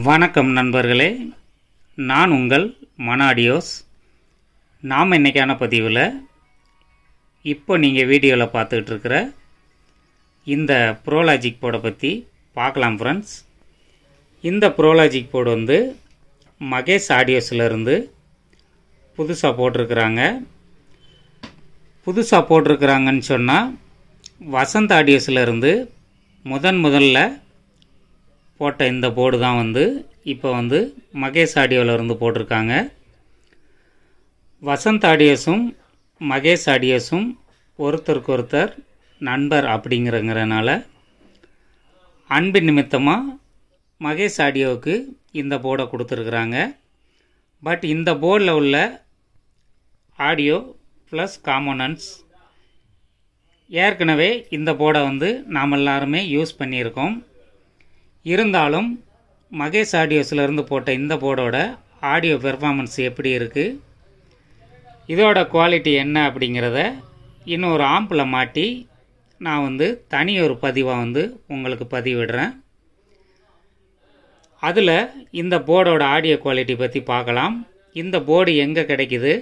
வணக்கம் நண்பர்களே, நான் உங்கள் மனோ ஆடியோஸ். நாம் இன்றைக்கான பதிவில் இப்போ நீங்கள் வீடியோவில் பார்த்துக்கிட்டு இருக்கிற இந்த ப்ரோலாஜிக் போர்டை பற்றி பார்க்கலாம் ஃப்ரெண்ட்ஸ். இந்த ப்ரோலாஜிக் போர்டு வந்து மகேஷ் ஆடியோஸ்லேருந்து புதுசாக போட்டிருக்கிறாங்கன்னு சொன்னால் வசந்த் ஆடியோஸ்லேருந்து முதல்ல போட்ட இந்த போர்டு தான் வந்து இப்போ வந்து மகேஷ் ஆடியோவிலேருந்து போட்டிருக்காங்க. வசந்த் ஆடியோஸும் மகேஷ் ஆடியோஸும் ஒருத்தருக்கொருத்தர் நண்பர் அப்படிங்கிறனால அன்பின் நிமித்தமாக மகேஷ் ஆடியோவுக்கு இந்த போர்டை கொடுத்துருக்குறாங்க. பட் இந்த போர்டில் உள்ள ஆடியோ ப்ளஸ் காம்போனன்ட்ஸ் ஏற்கனவே இந்த போர்டை வந்து நாம் எல்லாருமே யூஸ் பண்ணியிருக்கோம். இருந்தாலும் மகேஷ் ஆடியோஸ்லேருந்து போட்ட இந்த போர்டோட ஆடியோ பெர்ஃபார்மன்ஸ் எப்படி இருக்குது, இதோட குவாலிட்டி என்ன அப்படிங்கிறத இன்னொரு ஆம்பில் மாட்டி நான் வந்து தனி ஒரு பதிவாக வந்து உங்களுக்கு பதிவிடுறேன். அதில் இந்த போர்டோட ஆடியோ குவாலிட்டி பற்றி பார்க்கலாம். இந்த போர்டு எங்கே கிடைக்குது,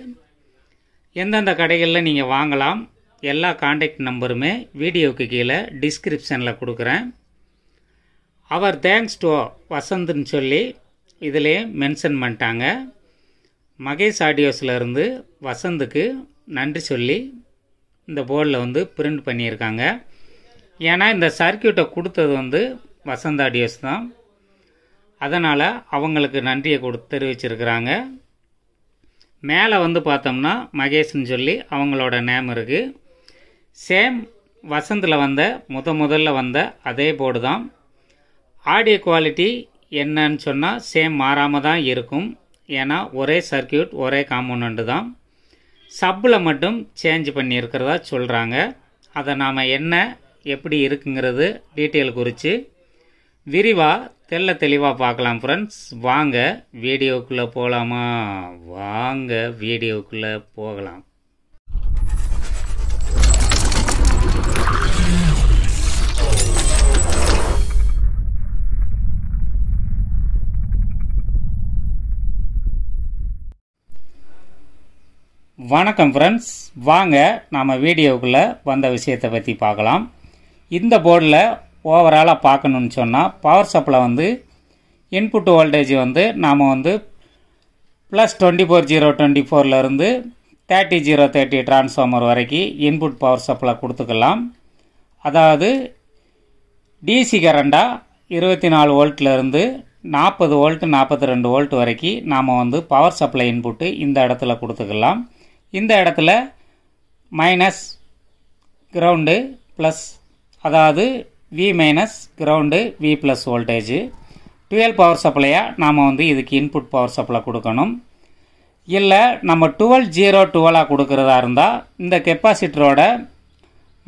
எந்தெந்த கடைகளில் நீங்கள் வாங்கலாம், எல்லா கான்டாக்ட் நம்பருமே வீடியோவுக்கு கீழே டிஸ்கிரிப்ஷனில் கொடுக்குறேன். அவர் தேங்க்ஸ் டு வசந்த்னு சொல்லி இதிலே மென்ஷன் பண்ணிட்டாங்க. மகேஷ் ஆடியோஸ்லேருந்து வசந்துக்கு நன்றி சொல்லி இந்த போர்டில் வந்து பிரிண்ட் பண்ணியிருக்காங்க. ஏன்னா இந்த சர்க்கியூட்டை கொடுத்தது வந்து வசந்த் ஆடியோஸ் தான். அதனால் அவங்களுக்கு நன்றியை தெரிவிச்சிருக்கிறாங்க. மேலே வந்து பார்த்தோம்னா மகேஷ்னு சொல்லி அவங்களோட நேம் இருக்குது. சேம் வசந்தில் வந்த முதல்ல வந்த அதே போர்டு தான். ஆடியோ குவாலிட்டி என்னன்னு சொன்னால் சேம் மாறாமல் தான் இருக்கும். ஏன்னா ஒரே சர்க்கியூட் ஒரே காம்போனண்ட்டு தான். சப்பில் மட்டும் சேஞ்ச் பண்ணியிருக்கிறதா சொல்கிறாங்க. அதை நாம் என்ன எப்படி இருக்குங்கிறது டீட்டெயில் குறித்து விரிவாக தெளிவாக பார்க்கலாம் ஃப்ரெண்ட்ஸ். வாங்க வீடியோக்குள்ளே போகலாமா? வாங்க வீடியோக்குள்ளே போகலாம். வணக்கம் ஃப்ரெண்ட்ஸ், வாங்க நாம் வீடியோக்குள்ளே வந்த விஷயத்தை பற்றி பார்க்கலாம். இந்த போர்டில் ஓவராலாக பார்க்கணுன்னு சொன்னால் பவர் சப்ளை வந்து இன்புட் வோல்டேஜ் வந்து நாம் வந்து ப்ளஸ் 24/024 30/030 டிரான்ஸ்ஃபார்மர் வரைக்கும் இன்புட் பவர் சப்ளை கொடுத்துக்கலாம். அதாவது டிசி கரண்டாக 24 வோல்ட்லேருந்து 40 வோல்ட் 42 வோல்ட் வரைக்கும் நாம் வந்து பவர் சப்ளை இன்புட்டு இந்த இடத்துல கொடுத்துக்கலாம். இந்த இடத்துல மைனஸ் கிரவுண்டு ப்ளஸ், அதாவது V minus ground V plus voltage 12 power சப்ளையாக நாம் வந்து இதுக்கு இன்புட் பவர் சப்ளை கொடுக்கணும். இல்லை நம்ம 12/012 கொடுக்குறதா இருந்தால் இந்த கெப்பாசிட்டரோட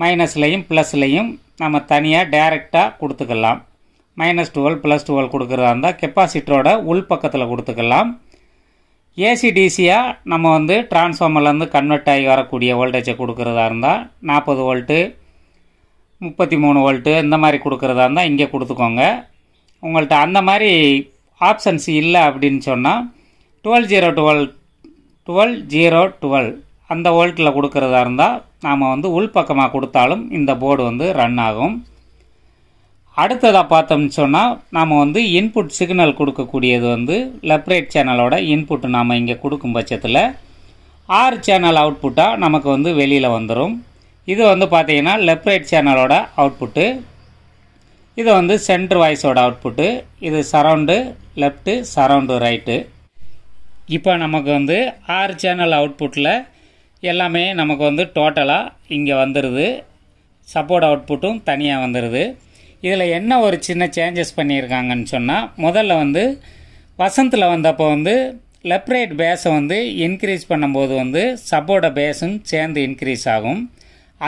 மைனஸ்லையும் ப்ளஸ்லையும் நம்ம தனியாக டைரெக்டாக கொடுத்துக்கலாம். -12 +12 கொடுக்குறதா இருந்தால் கெப்பாசிட்டரோட உள் பக்கத்தில் கொடுத்துக்கலாம். ஏசிடிசியாக நம்ம வந்து டிரான்ஸ்ஃபார்மர்லேருந்து கன்வெர்ட் ஆகி வரக்கூடிய வோல்டேஜை கொடுக்குறதா இருந்தால் 40 வோல்ட்டு 33 வோல்ட்டு இந்த மாதிரி கொடுக்குறதா இருந்தால் இங்கே கொடுத்துக்கோங்க. உங்கள்கிட்ட அந்த மாதிரி ஆப்ஷன்ஸ் இல்லை அப்படின்னு சொன்னால் 12/012 அந்த வோல்ட்டில் கொடுக்குறதா இருந்தால் நாம் வந்து உள்பக்கமாக கொடுத்தாலும் இந்த போர்டு வந்து ரன் ஆகும். அடுத்ததாக பார்த்தோம்னு சொன்னால் நாம் வந்து இன்புட் சிக்னல் கொடுக்கக்கூடியது வந்து லெஃப்ட் ரைட் சேனலோட இன்புட் நாம் இங்கே கொடுக்கும் பட்சத்தில் 6 சேனல் அவுட்புட்டாக நமக்கு வந்து வெளியில் வந்துடும். இது வந்து பார்த்திங்கன்னா லெஃப்ட் ரைட் சேனலோட அவுட்புட்டு, இது வந்து சென்ட்ரு வாய்ஸோட அவுட்புட்டு, இது சரவுண்டு லெஃப்ட்டு சரவுண்டு ரைட்டு. இப்போ நமக்கு வந்து 6 சேனல் அவுட்புட்டில் எல்லாமே நமக்கு வந்து டோட்டலாக இங்கே வந்துடுது. சப்போர்ட் அவுட்புட்டும் தனியாக வந்துடுது. இதில் என்ன ஒரு சின்ன சேஞ்சஸ் பண்ணியிருக்காங்கன்னு சொன்னால், முதல்ல வந்து வசந்தில் வந்தப்போ வந்து லெஃப்ட் ரைட் பேஸை வந்து இன்க்ரீஸ் பண்ணும்போது வந்து சப்போர்ட பேஸும் சேர்ந்து இன்க்ரீஸ் ஆகும்.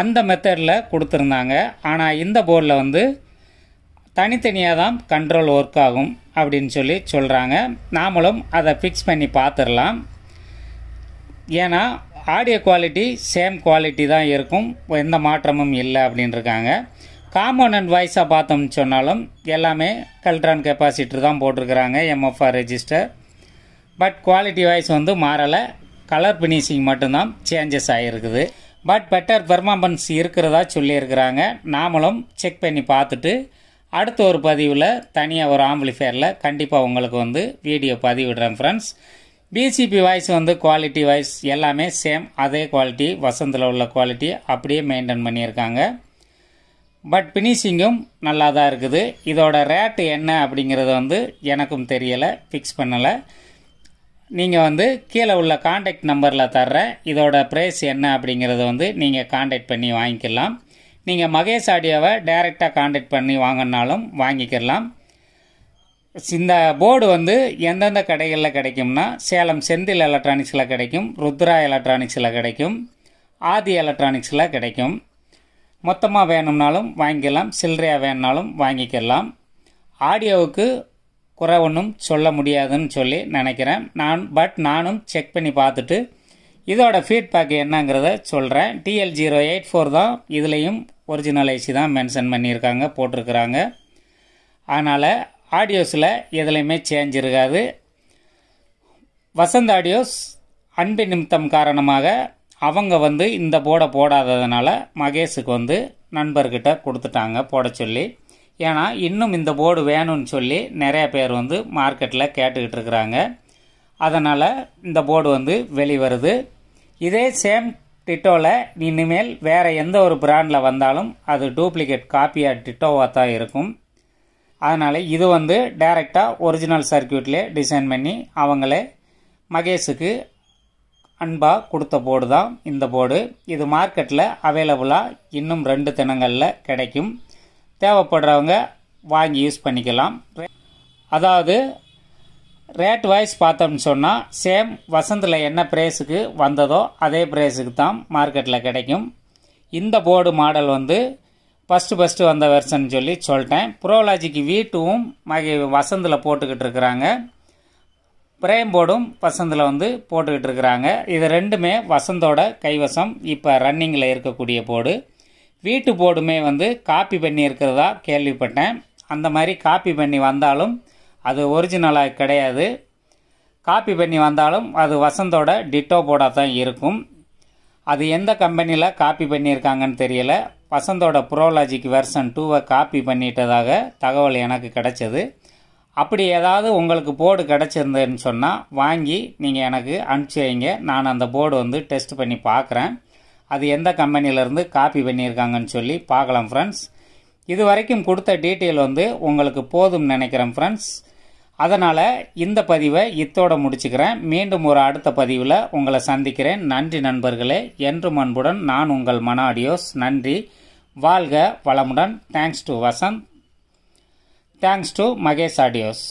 அந்த மெத்தடில் கொடுத்துருந்தாங்க. ஆனால் இந்த போர்டில் வந்து தனித்தனியாக தான் கண்ட்ரோல் ஒர்க் ஆகும் அப்படின்னு சொல்லி சொல்கிறாங்க. நாமளும் அதை ஃபிக்ஸ் பண்ணி பார்த்துடலாம். ஏன்னா ஆடியோ குவாலிட்டி சேம் குவாலிட்டி தான் இருக்கும், எந்த மாற்றமும் இல்லை அப்படின்னு இருக்காங்க. காம்போனன்ட் வைஸாக பார்த்தோம்னு சொன்னாலும் எல்லாமே கல்ட்ரான் கெப்பாசிட்டர் தான் போட்டிருக்கிறாங்க, MFR register. But quality wise வந்து மாறலை, கலர் ஃபினிஷிங் மட்டும்தான் சேஞ்சஸ் ஆகிருக்குது. பட் பெட்டர் பெர்ஃபார்மன்ஸ் இருக்கிறதா சொல்லியிருக்கிறாங்க. நாமளும் செக் பண்ணி பார்த்துட்டு அடுத்த ஒரு பதிவில் தனியாக ஒரு ஆம்பிளிஃபையரில் கண்டிப்பாக உங்களுக்கு வந்து வீடியோ பதிவிடுறேன் ஃப்ரெண்ட்ஸ். பிசிபி வாய்ஸ் வந்து குவாலிட்டி வைஸ் எல்லாமே சேம், அதே குவாலிட்டி வசந்தில் உள்ள குவாலிட்டி அப்படியே மெயின்டைன் பண்ணியிருக்காங்க. பட் ஃபினிஷிங்கும் நல்லா தான் இருக்குது. இதோட ரேட்டு என்ன அப்படிங்கிறது வந்து எனக்கும் தெரியலை, ஃபிக்ஸ் பண்ணலை. நீங்கள் வந்து கீழே உள்ள காண்டாக்ட் நம்பரில் தர்றேன், இதோட ப்ரைஸ் என்ன அப்படிங்கிறத வந்து நீங்கள் காண்டாக்ட் பண்ணி வாங்கிக்கலாம். நீங்கள் மகேஷ் ஆடியோவை டைரெக்டாக காண்டாக்ட் பண்ணி வாங்கினாலும் வாங்கிக்கலாம். இந்த போர்டு வந்து எந்தெந்த கடைகளில் கிடைக்கும்னா சேலம் செந்தில் எலக்ட்ரானிக்ஸில் கிடைக்கும், ருத்ரா எலக்ட்ரானிக்ஸில் கிடைக்கும், ஆதி எலக்ட்ரானிக்ஸில் கிடைக்கும். மொத்தமாக வேணும்னாலும் வாங்கிக்கலாம், சில்லறையாக வேணுனாலும் வாங்கிக்கலாம். ஆடியோவுக்கு குறை ஒன்றும் சொல்ல முடியாதுன்னு சொல்லி நினைக்கிறேன் நானும் செக் பண்ணி பார்த்துட்டு இதோட ஃபீட்பேக் என்னங்கிறத சொல்கிறேன். TL084 தான், இதுலேயும் ஒரிஜினல் ஐசி தான் மென்ஷன் பண்ணியிருக்காங்க, போட்டிருக்கிறாங்க. அதனால் ஆடியோஸில் எதுலேயுமே சேஞ்ச் இருக்காது. வசந்த் ஆடியோஸ் அன்பு நிமித்தம் காரணமாக அவங்க வந்து இந்த போர்டை போடாததுனால மகேஷுக்கு வந்து நண்பர்கிட்ட கொடுத்துட்டாங்க போட சொல்லி. ஏன்னா இன்னும் இந்த போர்டு வேணும்னு சொல்லி நிறைய பேர் வந்து மார்க்கெட்டில் கேட்டுக்கிட்டு இருக்கிறாங்க. அதனால் இந்த போர்டு வந்து வெளிவருது. இதே சேம் டிட்டோவில் இனிமேல் வேறு எந்த ஒரு பிராண்டில் வந்தாலும் அது டூப்ளிகேட் காப்பியாக டிட்டோவாக தான் இருக்கும். அதனால் இது வந்து டைரெக்டாக ஒரிஜினல் சர்க்கியூட்லேயே டிசைன் பண்ணி அவங்களே மகேஷுக்கு அன்பாக கொடுத்த போர்டு தான் இந்த போர்டு. இது மார்க்கெட்டில் அவைலபிளாக இன்னும் 2 தினங்களில் கிடைக்கும். தேவைப்படுறவங்க வாங்கி யூஸ் பண்ணிக்கலாம். அதாவது ரேட் வைஸ் பார்த்தோம்னு சொன்னால் சேம் வசந்தில் என்ன ப்ரைஸுக்கு வந்ததோ அதே ப்ரைஸுக்கு தான் மார்க்கெட்டில் கிடைக்கும். இந்த போர்டு மாடல் வந்து ஃபஸ்ட்டு வந்த வெர்ஷன் சொல்லி சொல்லிட்டேன். ப்ரோலாஜிக் V2வும் வசந்தில் போட்டுக்கிட்டு இருக்கிறாங்க, பிரேம் போர்டும் வசந்தில் வந்து போட்டுக்கிட்டு இருக்கிறாங்க. இது ரெண்டுமே வசந்தோட கைவசம் இப்போ ரன்னிங்கில் இருக்கக்கூடிய போர்டு. வீட்டு போர்டுமே வந்து காப்பி பண்ணி இருக்கிறதா கேள்விப்பட்டேன். அந்த மாதிரி காப்பி பண்ணி வந்தாலும் அது ஒரிஜினலாக கிடையாது. காப்பி பண்ணி வந்தாலும் அது வசந்தோட டிட்டோ போர்டாக தான் இருக்கும். அது எந்த கம்பெனியில் காப்பி பண்ணியிருக்காங்கன்னு தெரியல. வசந்தோட ப்ரோலாஜிக் வெர்ஷன் 2வை காப்பி பண்ணிட்டதாக தகவல் எனக்கு கிடைச்சது. அப்படி ஏதாவது உங்களுக்கு போர்டு கிடச்சிருந்ததுன்னு சொன்னால் வாங்கி நீங்கள் எனக்கு அனுப்பிச்சி வைங்க. நான் அந்த போர்டு வந்து டெஸ்ட் பண்ணி பார்க்குறேன், அது எந்த கம்பெனியிலேருந்து காப்பி பண்ணியிருக்காங்கன்னு சொல்லி பார்க்கலாம் ஃப்ரெண்ட்ஸ். இது வரைக்கும் கொடுத்த டீட்டெயில் வந்து உங்களுக்கு போதும் நினைக்கிறேன் ஃப்ரெண்ட்ஸ். அதனால் இந்த பதிவை இத்தோடு முடிச்சுக்கிறேன். மீண்டும் ஒரு அடுத்த பதிவில் உங்களை சந்திக்கிறேன். நன்றி நண்பர்களே. என்றும் அன்புடன் நான் உங்கள் மனோ ஆடியோஸ். நன்றி, வாழ்க வளமுடன். Thanks to Vasanth, thanks to Mahesh audios.